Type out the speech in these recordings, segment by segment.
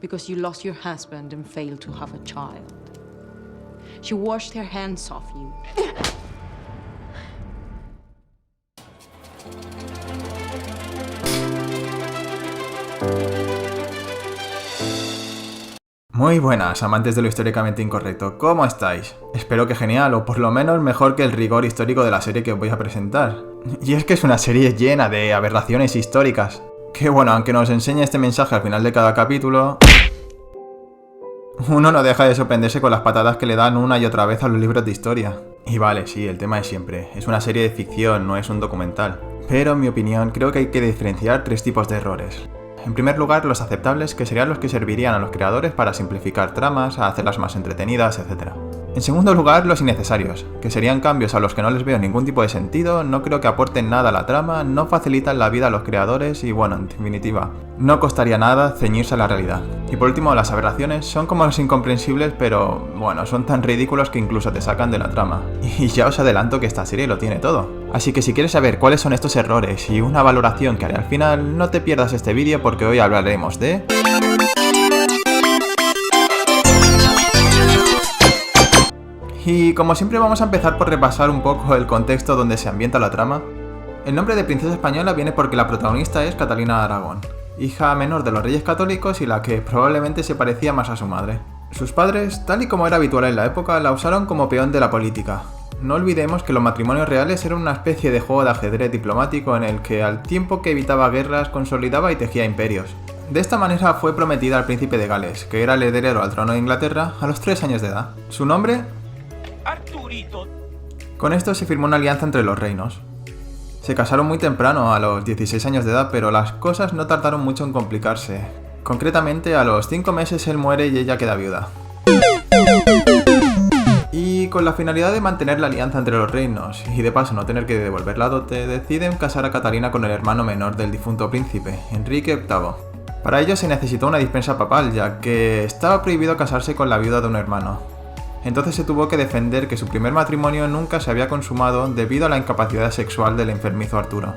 because you lost your husband and failed to have a child. She washed her hands off you. Muy buenas, amantes de lo históricamente incorrecto, ¿cómo estáis? Espero que genial, o por lo menos mejor que el rigor histórico de la serie que os voy a presentar. Y es que es una serie llena de aberraciones históricas. Que bueno, aunque nos enseñe este mensaje al final de cada capítulo, uno no deja de sorprenderse con las patadas que le dan una y otra vez a los libros de historia. Y vale, sí, el tema es siempre, es una serie de ficción, no es un documental. Pero en mi opinión, creo que hay que diferenciar tres tipos de errores. En primer lugar, los aceptables, que serían los que servirían a los creadores para simplificar tramas, a hacerlas más entretenidas, etc. En segundo lugar, los innecesarios, que serían cambios a los que no les veo ningún tipo de sentido, no creo que aporten nada a la trama, no facilitan la vida a los creadores y bueno, en definitiva, no costaría nada ceñirse a la realidad. Y por último, las aberraciones son como los incomprensibles, pero bueno, son tan ridículos que incluso te sacan de la trama. Y ya os adelanto que esta serie lo tiene todo. Así que si quieres saber cuáles son estos errores y una valoración que haré al final, no te pierdas este vídeo porque hoy hablaremos de... Y como siempre vamos a empezar por repasar un poco el contexto donde se ambienta la trama. El nombre de princesa española viene porque la protagonista es Catalina de Aragón, hija menor de los reyes católicos y la que probablemente se parecía más a su madre. Sus padres, tal y como era habitual en la época, la usaron como peón de la política. No olvidemos que los matrimonios reales eran una especie de juego de ajedrez diplomático en el que al tiempo que evitaba guerras, consolidaba y tejía imperios. De esta manera fue prometida al príncipe de Gales, que era el heredero al trono de Inglaterra, a los 3 años de edad. Su nombre... Arturito. Con esto se firmó una alianza entre los reinos. Se casaron muy temprano, a los 16 años de edad, pero las cosas no tardaron mucho en complicarse. Concretamente, a los 5 meses él muere y ella queda viuda. Y con la finalidad de mantener la alianza entre los reinos y de paso no tener que devolver la dote, deciden casar a Catalina con el hermano menor del difunto príncipe, Enrique VIII. Para ello se necesitó una dispensa papal, ya que estaba prohibido casarse con la viuda de un hermano. Entonces se tuvo que defender que su primer matrimonio nunca se había consumado debido a la incapacidad sexual del enfermizo Arturo.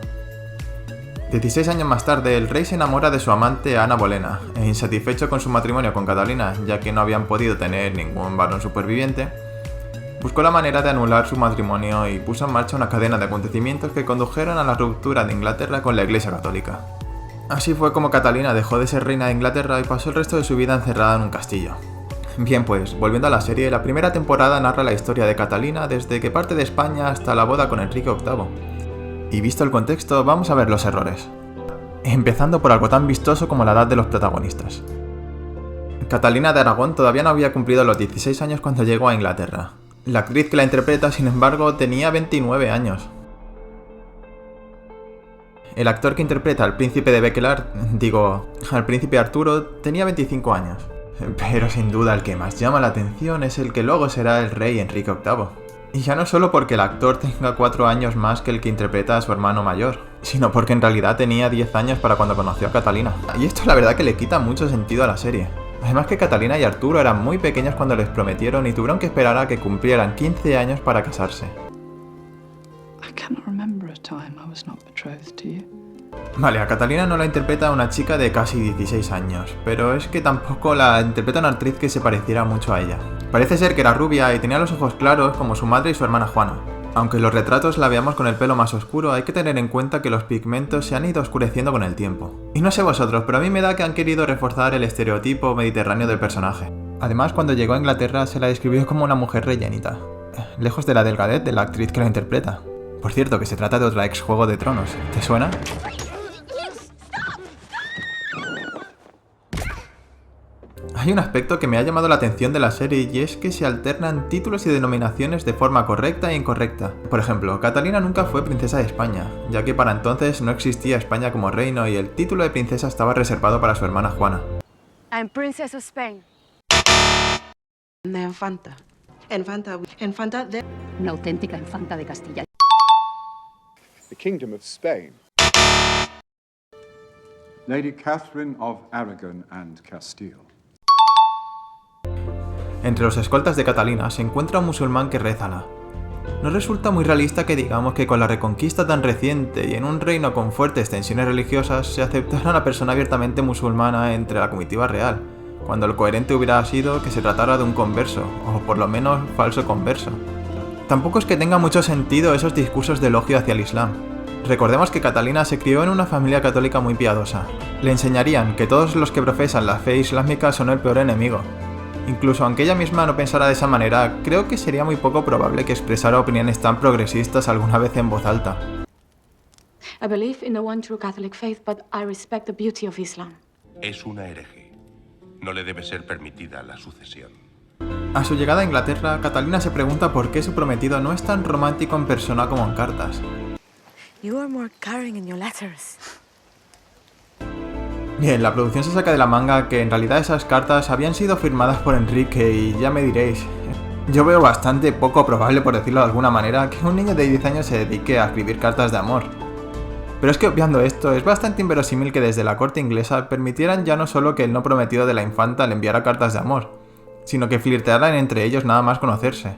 16 años más tarde, el rey se enamora de su amante Ana Bolena, e insatisfecho con su matrimonio con Catalina, ya que no habían podido tener ningún varón superviviente, buscó la manera de anular su matrimonio y puso en marcha una cadena de acontecimientos que condujeron a la ruptura de Inglaterra con la Iglesia Católica. Así fue como Catalina dejó de ser reina de Inglaterra y pasó el resto de su vida encerrada en un castillo. Bien pues, volviendo a la serie, la primera temporada narra la historia de Catalina desde que parte de España hasta la boda con Enrique VIII. Y visto el contexto, vamos a ver los errores. Empezando por algo tan vistoso como la edad de los protagonistas. Catalina de Aragón todavía no había cumplido los 16 años cuando llegó a Inglaterra. La actriz que la interpreta, sin embargo, tenía 29 años. El actor que interpreta al príncipe de al príncipe Arturo, tenía 25 años. Pero sin duda el que más llama la atención es el que luego será el rey Enrique VIII. Y ya no solo porque el actor tenga 4 años más que el que interpreta a su hermano mayor, sino porque en realidad tenía 10 años para cuando conoció a Catalina. Y esto la verdad que le quita mucho sentido a la serie. Además que Catalina y Arturo eran muy pequeños cuando les prometieron y tuvieron que esperar a que cumplieran 15 años para casarse. Vale, a Catalina no la interpreta una chica de casi 16 años, pero es que tampoco la interpreta una actriz que se pareciera mucho a ella. Parece ser que era rubia y tenía los ojos claros como su madre y su hermana Juana. Aunque en los retratos la veamos con el pelo más oscuro, hay que tener en cuenta que los pigmentos se han ido oscureciendo con el tiempo. Y no sé vosotros, pero a mí me da que han querido reforzar el estereotipo mediterráneo del personaje. Además, cuando llegó a Inglaterra se la describió como una mujer rellenita, lejos de la delgadez de la actriz que la interpreta. Por cierto, que se trata de otra ex Juego de Tronos, ¿te suena? Hay un aspecto que me ha llamado la atención de la serie y es que se alternan títulos y denominaciones de forma correcta e incorrecta. Por ejemplo, Catalina nunca fue princesa de España, ya que para entonces no existía España como reino y el título de princesa estaba reservado para su hermana Juana. I'm Princess of Spain. Una infanta. Infanta de... Una auténtica infanta de Castilla. The Kingdom of Spain. Lady Catherine of Aragon and Castile. Entre los escoltas de Catalina se encuentra un musulmán que reza a Alá. No resulta muy realista que digamos que con la reconquista tan reciente y en un reino con fuertes tensiones religiosas se aceptara a una persona abiertamente musulmana entre la comitiva real, cuando lo coherente hubiera sido que se tratara de un converso, o por lo menos falso converso. Tampoco es que tenga mucho sentido esos discursos de elogio hacia el Islam. Recordemos que Catalina se crió en una familia católica muy piadosa. Le enseñarían que todos los que profesan la fe islámica son el peor enemigo. Incluso aunque ella misma no pensara de esa manera, creo que sería muy poco probable que expresara opiniones tan progresistas alguna vez en voz alta. I believe in the one true Catholic faith, but I respect the beauty of Islam. Es una hereje. No le debe ser permitida la sucesión. A su llegada a Inglaterra, Catalina se pregunta por qué su prometido no es tan romántico en persona como en cartas. You are more caring in your letters. Bien, la producción se saca de la manga que en realidad esas cartas habían sido firmadas por Enrique y ya me diréis, yo veo bastante poco probable, por decirlo de alguna manera, que un niño de 10 años se dedique a escribir cartas de amor. Pero es que obviando esto, es bastante inverosímil que desde la corte inglesa permitieran ya no solo que el no prometido de la infanta le enviara cartas de amor, sino que flirtearan entre ellos nada más conocerse.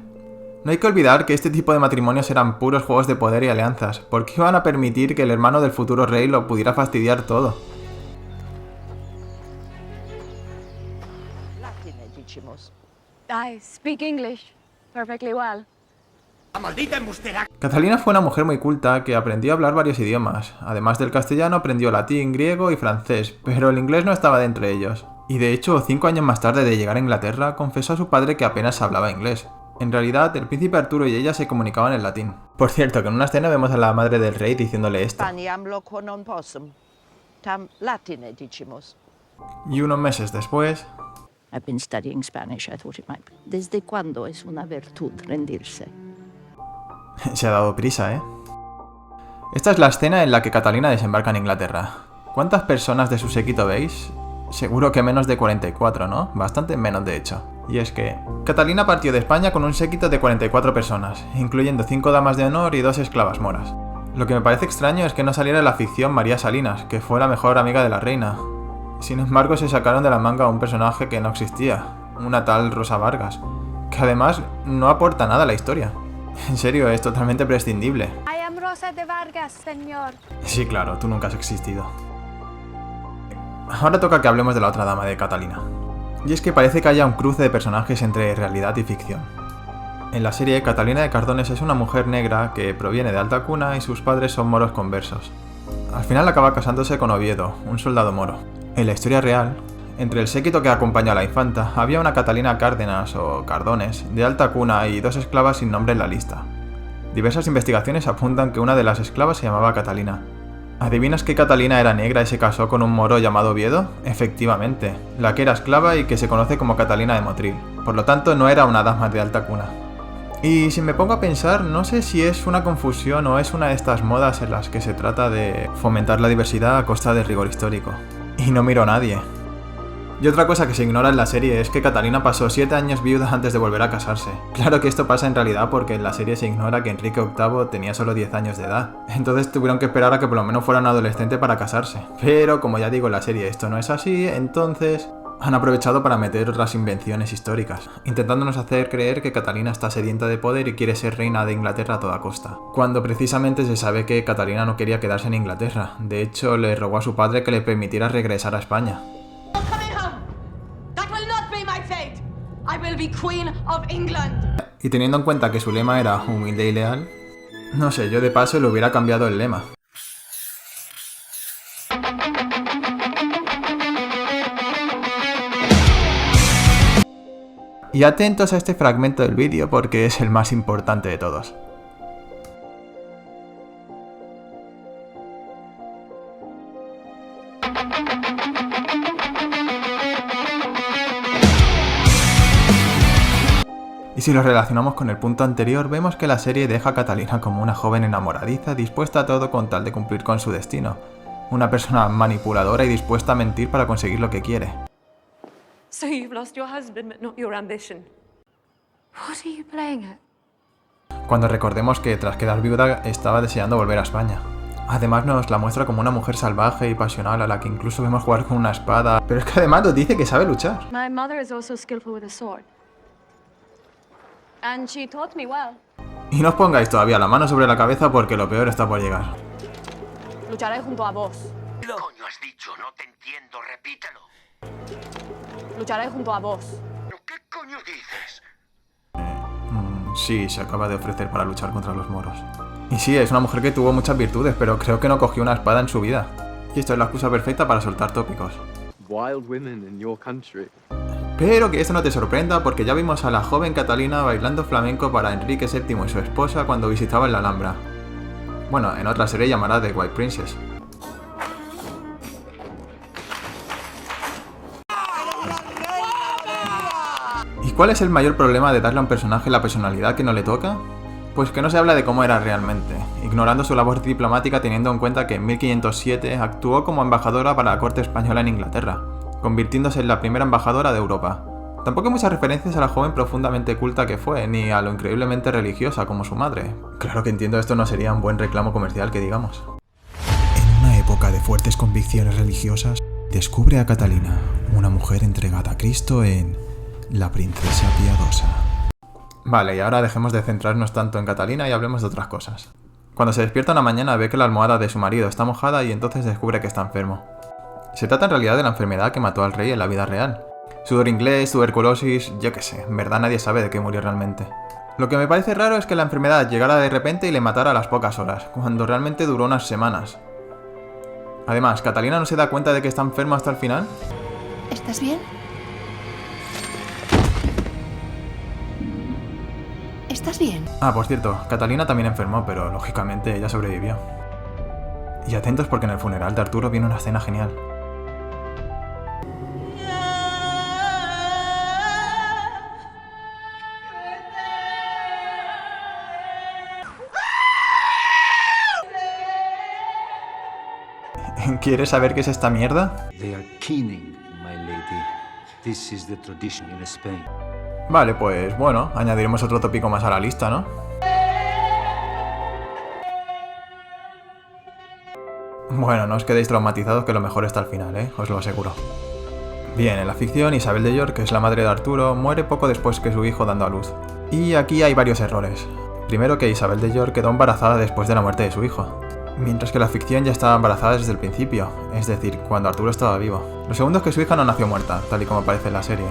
No hay que olvidar que este tipo de matrimonios eran puros juegos de poder y alianzas, porque iban a permitir que el hermano del futuro rey lo pudiera fastidiar todo. I speak English perfectly well. Catalina fue una mujer muy culta que aprendió a hablar varios idiomas. Además del castellano aprendió latín, griego y francés, pero el inglés no estaba de entre ellos. Y de hecho, 5 años más tarde de llegar a Inglaterra, confesó a su padre que apenas hablaba inglés. En realidad, el príncipe Arturo y ella se comunicaban en latín. Por cierto, que en una escena vemos a la madre del rey diciéndole esto. Y unos meses después... I've been studying Spanish. I thought it might be. ¿Desde cuándo es una virtud rendirse? Se ha dado prisa, ¿eh? Esta es la escena en la que Catalina desembarca en Inglaterra. ¿Cuántas personas de su séquito veis? Seguro que menos de 44, ¿no? Bastante menos, de hecho. Y es que Catalina partió de España con un séquito de 44 personas, incluyendo 5 damas de honor y 2 esclavas moras. Lo que me parece extraño es que no saliera en la ficción María Salinas, que fue la mejor amiga de la reina. Sin embargo, se sacaron de la manga a un personaje que no existía, una tal Rosa Vargas, que además no aporta nada a la historia. En serio, es totalmente prescindible. I am Rosa de Vargas, señor. Sí, claro, tú nunca has existido. Ahora toca que hablemos de la otra dama de Catalina. Y es que parece que haya un cruce de personajes entre realidad y ficción. En la serie, Catalina de Cardones es una mujer negra que proviene de alta cuna y sus padres son moros conversos. Al final acaba casándose con Oviedo, un soldado moro. En la historia real, entre el séquito que acompaña a la infanta, había una Catalina Cárdenas o Cardones, de alta cuna y 2 esclavas sin nombre en la lista. Diversas investigaciones apuntan que una de las esclavas se llamaba Catalina. ¿Adivinas que Catalina era negra y se casó con un moro llamado Oviedo? Efectivamente, la que era esclava y que se conoce como Catalina de Motril. Por lo tanto, no era una dama de alta cuna. Y si me pongo a pensar, no sé si es una confusión o es una de estas modas en las que se trata de fomentar la diversidad a costa del rigor histórico. Y no miro a nadie. Y otra cosa que se ignora en la serie es que Catalina pasó 7 años viuda antes de volver a casarse. Claro que esto pasa en realidad porque en la serie se ignora que Enrique VIII tenía solo 10 años de edad. Entonces tuvieron que esperar a que por lo menos fuera un adolescente para casarse. Pero como ya digo en la serie esto no es así, entonces han aprovechado para meter otras invenciones históricas, intentándonos hacer creer que Catalina está sedienta de poder y quiere ser reina de Inglaterra a toda costa, cuando precisamente se sabe que Catalina no quería quedarse en Inglaterra. De hecho, le rogó a su padre que le permitiera regresar a España. Y teniendo en cuenta que su lema era humilde y leal, no sé, yo de paso le hubiera cambiado el lema. Y atentos a este fragmento del vídeo porque es el más importante de todos. Y si lo relacionamos con el punto anterior, vemos que la serie deja a Catalina como una joven enamoradiza dispuesta a todo con tal de cumplir con su destino. Una persona manipuladora y dispuesta a mentir para conseguir lo que quiere. So you've lost your husband, but not your ambition. What are you playing at? Cuando recordemos que tras quedar viuda estaba deseando volver a España. Además nos la muestra como una mujer salvaje y pasional a la que incluso vemos jugar con una espada. Pero es que además nos dice que sabe luchar. My mother is also skillful with a sword. And she taught me well. Y no os pongáis todavía la mano sobre la cabeza porque lo peor está por llegar. Lucharé junto a vos. ¿Qué coño has dicho? No te entiendo, repítelo. Lucharé junto a vos. Sí, se acaba de ofrecer para luchar contra los moros. Y sí, es una mujer que tuvo muchas virtudes, pero creo que no cogió una espada en su vida. Y esto es la excusa perfecta para soltar tópicos. Wild women in your country. Pero que esto no te sorprenda, porque ya vimos a la joven Catalina bailando flamenco para Enrique VII y su esposa cuando visitaban la Alhambra. Bueno, en otra serie llamada The White Princess. ¿Y cuál es el mayor problema de darle a un personaje la personalidad que no le toca? Pues que no se habla de cómo era realmente, ignorando su labor diplomática teniendo en cuenta que en 1507 actuó como embajadora para la corte española en Inglaterra, convirtiéndose en la primera embajadora de Europa. Tampoco hay muchas referencias a la joven profundamente culta que fue, ni a lo increíblemente religiosa como su madre. Claro que entiendo, esto no sería un buen reclamo comercial que digamos. En una época de fuertes convicciones religiosas, descubre a Catalina, una mujer entregada a Cristo en La princesa piadosa. Vale, y ahora dejemos de centrarnos tanto en Catalina y hablemos de otras cosas. Cuando se despierta una mañana ve que la almohada de su marido está mojada y entonces descubre que está enfermo. Se trata en realidad de la enfermedad que mató al rey en la vida real. Sudor inglés, tuberculosis, yo qué sé, en verdad nadie sabe de qué murió realmente. Lo que me parece raro es que la enfermedad llegara de repente y le matara a las pocas horas, cuando realmente duró unas semanas. Además, ¿Catalina no se da cuenta de que está enfermo hasta el final? ¿Estás bien? ¿Estás bien? Ah, por cierto, Catalina también enfermó, pero lógicamente ella sobrevivió. Y atentos porque en el funeral de Arturo viene una escena genial. ¿Quieres saber qué es esta mierda? They are keening, my lady. This is the tradition in Spain. Vale, pues bueno, añadiremos otro tópico más a la lista, ¿no? Bueno, no os quedéis traumatizados que lo mejor está al final, os lo aseguro. Bien, en la ficción, Isabel de York, que es la madre de Arturo, muere poco después que su hijo dando a luz. Y aquí hay varios errores. Primero que Isabel de York quedó embarazada después de la muerte de su hijo, mientras que la ficción ya estaba embarazada desde el principio, es decir, cuando Arturo estaba vivo. Lo segundo es que su hija no nació muerta, tal y como aparece en la serie,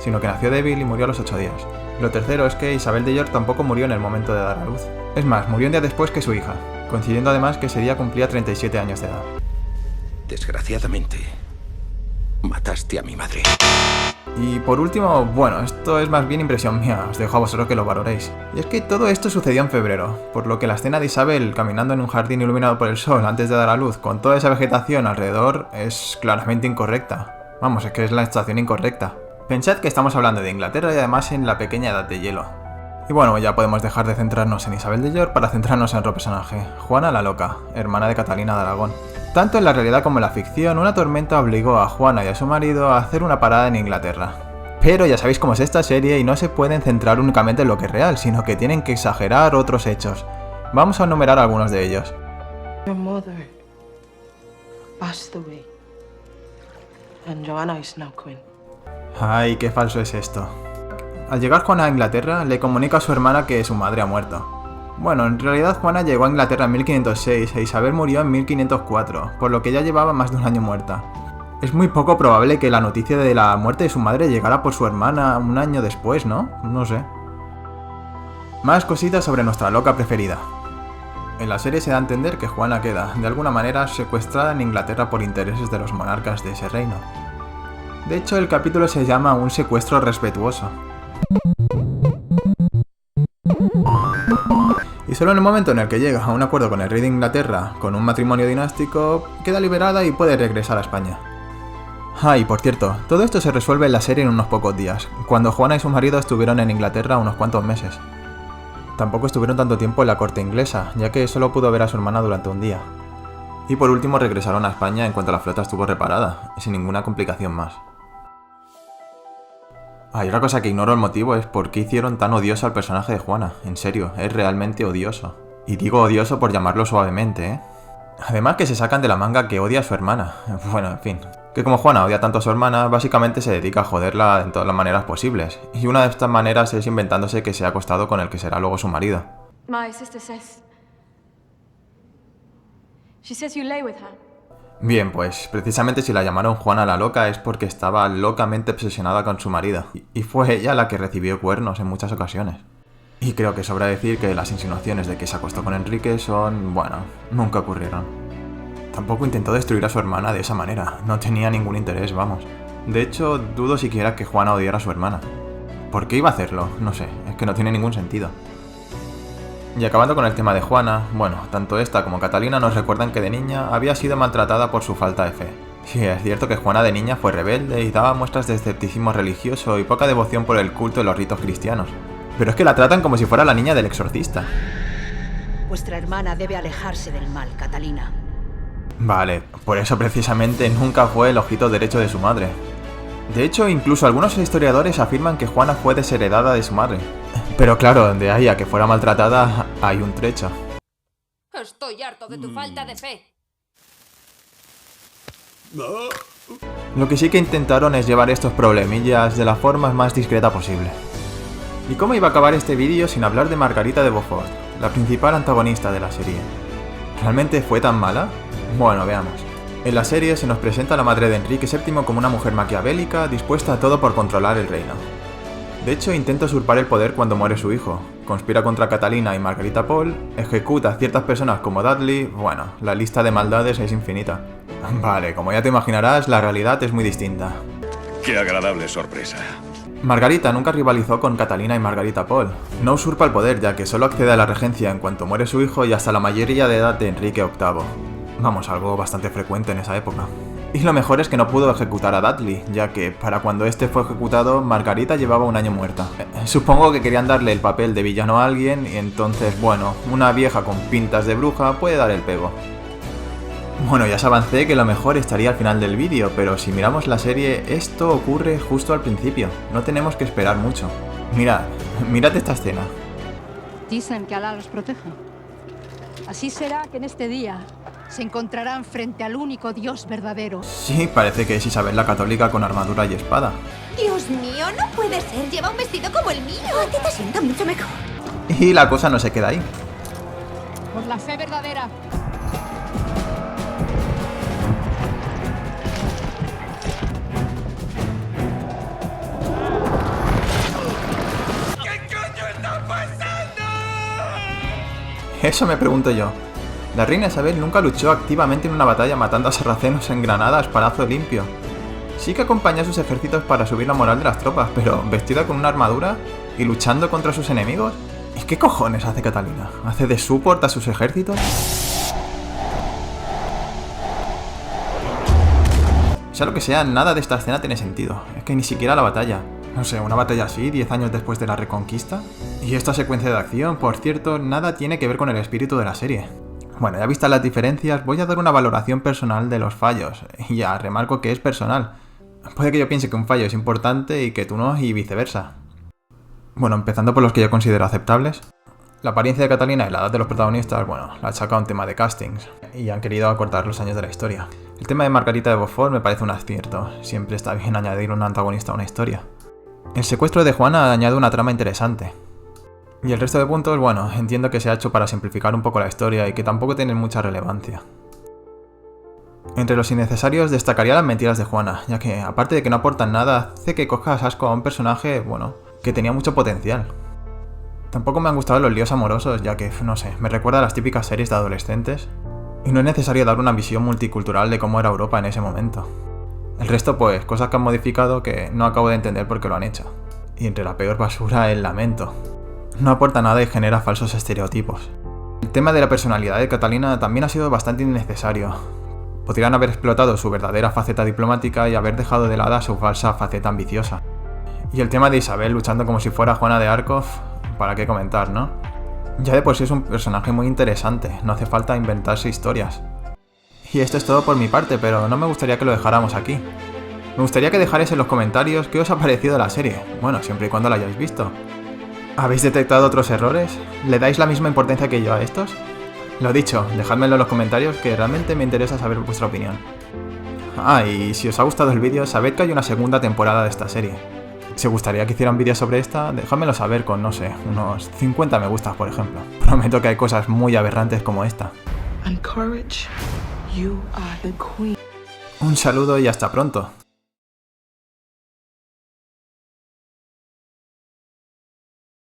sino que nació débil y murió a los 8 días. Lo tercero es que Isabel de York tampoco murió en el momento de dar a luz. Es más, murió un día después que su hija, coincidiendo además que ese día cumplía 37 años de edad. Desgraciadamente, mataste a mi madre. Y por último, bueno, esto es más bien impresión mía, os dejo a vosotros que lo valoréis. Y es que todo esto sucedió en febrero, por lo que la escena de Isabel caminando en un jardín iluminado por el sol antes de dar a luz, con toda esa vegetación alrededor, es claramente incorrecta. Vamos, es que es la estación incorrecta. Pensad que estamos hablando de Inglaterra y además en la pequeña edad de hielo. Y bueno, ya podemos dejar de centrarnos en Isabel de York para centrarnos en otro personaje, Juana la Loca, hermana de Catalina de Aragón. Tanto en la realidad como en la ficción, una tormenta obligó a Juana y a su marido a hacer una parada en Inglaterra. Pero ya sabéis cómo es esta serie y no se pueden centrar únicamente en lo que es real, sino que tienen que exagerar otros hechos. Vamos a enumerar algunos de ellos. Your mother passed away, and Joanna is now queen. Ay, qué falso es esto. Al llegar Juana a Inglaterra, le comunica a su hermana que su madre ha muerto. Bueno, en realidad Juana llegó a Inglaterra en 1506 e Isabel murió en 1504, por lo que ya llevaba más de un año muerta. Es muy poco probable que la noticia de la muerte de su madre llegara por su hermana un año después, ¿no? No sé. Más cositas sobre nuestra loca preferida. En la serie se da a entender que Juana queda, de alguna manera, secuestrada en Inglaterra por intereses de los monarcas de ese reino. De hecho, el capítulo se llama Un secuestro respetuoso. Y solo en el momento en el que llega a un acuerdo con el rey de Inglaterra, con un matrimonio dinástico, queda liberada y puede regresar a España. Ah, y por cierto, todo esto se resuelve en la serie en unos pocos días, cuando Juana y su marido estuvieron en Inglaterra unos cuantos meses. Tampoco estuvieron tanto tiempo en la corte inglesa, ya que solo pudo ver a su hermana durante un día. Y por último regresaron a España en cuanto la flota estuvo reparada, sin ninguna complicación más. Hay otra cosa que ignoro el motivo es por qué hicieron tan odioso al personaje de Juana. En serio, es realmente odioso. Y digo odioso por llamarlo suavemente, ¿eh? Además que se sacan de la manga que odia a su hermana. Bueno, en fin. Que como Juana odia tanto a su hermana, básicamente se dedica a joderla en todas las maneras posibles. Y una de estas maneras es inventándose que se ha acostado con el que será luego su marido. My sister says... She says you lay with her. Bien, pues precisamente si la llamaron Juana la Loca es porque estaba locamente obsesionada con su marido. Y fue ella la que recibió cuernos en muchas ocasiones. Y creo que sobra decir que las insinuaciones de que se acostó con Enrique son, bueno, nunca ocurrieron. Tampoco intentó destruir a su hermana de esa manera, no tenía ningún interés, vamos. De hecho, dudo siquiera que Juana odiara a su hermana. ¿Por qué iba a hacerlo? No sé, es que no tiene ningún sentido. Y acabando con el tema de Juana, bueno, tanto esta como Catalina nos recuerdan que de niña había sido maltratada por su falta de fe. Sí, es cierto que Juana de niña fue rebelde y daba muestras de escepticismo religioso y poca devoción por el culto y los ritos cristianos. Pero es que la tratan como si fuera la niña del exorcista. Vuestra hermana debe alejarse del mal, Catalina. Vale, por eso precisamente nunca fue el ojito derecho de su madre. De hecho, incluso algunos historiadores afirman que Juana fue desheredada de su madre. Pero claro, de ahí a que fuera maltratada hay un trecho. Estoy harto de tu falta de fe. Lo que sí que intentaron es llevar estos problemillas de la forma más discreta posible. ¿Y cómo iba a acabar este vídeo sin hablar de Margarita de Beaufort, la principal antagonista de la serie? ¿Realmente fue tan mala? Bueno, veamos. En la serie se nos presenta a la madre de Enrique VII como una mujer maquiavélica dispuesta a todo por controlar el reino. De hecho, intenta usurpar el poder cuando muere su hijo, conspira contra Catalina y Margarita Pol, ejecuta a ciertas personas como Dudley, bueno, la lista de maldades es infinita. Vale, como ya te imaginarás, la realidad es muy distinta. ¡Qué agradable sorpresa! Margarita nunca rivalizó con Catalina y Margarita Pol. No usurpa el poder, ya que solo accede a la regencia en cuanto muere su hijo y hasta la mayoría de edad de Enrique VIII. Vamos, algo bastante frecuente en esa época. Y lo mejor es que no pudo ejecutar a Dudley, ya que para cuando este fue ejecutado, Margarita llevaba un año muerta. Supongo que querían darle el papel de villano a alguien y entonces, bueno, una vieja con pintas de bruja puede dar el pego. Bueno, ya os avancé que lo mejor estaría al final del vídeo, pero si miramos la serie, esto ocurre justo al principio. No tenemos que esperar mucho. Mirad esta escena. Dicen que Alá los proteja. Así será que en este día se encontrarán frente al único Dios verdadero. Sí, parece que es Isabel la Católica con armadura y espada. Dios mío, no puede ser. Lleva un vestido como el mío. A ti te sienta mucho mejor. Y la cosa no se queda ahí. Por la fe verdadera. Eso me pregunto yo. La reina Isabel nunca luchó activamente en una batalla matando a sarracenos en Granada a espadazo limpio. Sí que acompañó a sus ejércitos para subir la moral de las tropas, pero vestida con una armadura y luchando contra sus enemigos. ¿Y qué cojones hace Catalina? ¿Hace de support a sus ejércitos? Sea lo que sea, nada de esta escena tiene sentido. Es que ni siquiera la batalla. No sé, una batalla así, 10 años después de la Reconquista. Y esta secuencia de acción, por cierto, nada tiene que ver con el espíritu de la serie. Bueno, ya vistas las diferencias, voy a dar una valoración personal de los fallos. Y ya, remarco que es personal. Puede que yo piense que un fallo es importante y que tú no, y viceversa. Bueno, empezando por los que yo considero aceptables. La apariencia de Catalina y la edad de los protagonistas, bueno, la achaca a un tema de castings. Y han querido acortar los años de la historia. El tema de Margarita de Beaufort me parece un acierto. Siempre está bien añadir un antagonista a una historia. El secuestro de Juana añade una trama interesante. Y el resto de puntos, bueno, entiendo que se ha hecho para simplificar un poco la historia y que tampoco tienen mucha relevancia. Entre los innecesarios destacaría las mentiras de Juana, ya que, aparte de que no aportan nada, hace que cojas asco a un personaje, bueno, que tenía mucho potencial. Tampoco me han gustado los líos amorosos, ya que, no sé, me recuerda a las típicas series de adolescentes. Y no es necesario dar una visión multicultural de cómo era Europa en ese momento. El resto, pues, cosas que han modificado que no acabo de entender por qué lo han hecho. Y entre la peor basura, el lamento. No aporta nada y genera falsos estereotipos. El tema de la personalidad de Catalina también ha sido bastante innecesario. Podrían haber explotado su verdadera faceta diplomática y haber dejado de lado su falsa faceta ambiciosa. Y el tema de Isabel luchando como si fuera Juana de Arco, para qué comentar, ¿no? Ya de por sí es un personaje muy interesante, no hace falta inventarse historias. Y esto es todo por mi parte, pero no me gustaría que lo dejáramos aquí. Me gustaría que dejarais en los comentarios qué os ha parecido la serie, bueno, siempre y cuando la hayáis visto. ¿Habéis detectado otros errores? ¿Le dais la misma importancia que yo a estos? Lo dicho, dejádmelo en los comentarios que realmente me interesa saber vuestra opinión. Ah, y si os ha gustado el vídeo, sabed que hay una segunda temporada de esta serie. Si os gustaría que hiciera un vídeo sobre esta, dejádmelo saber con, no sé, unos 50 me gustas, por ejemplo. Prometo que hay cosas muy aberrantes como esta. And courage, you are the queen. Un saludo y hasta pronto.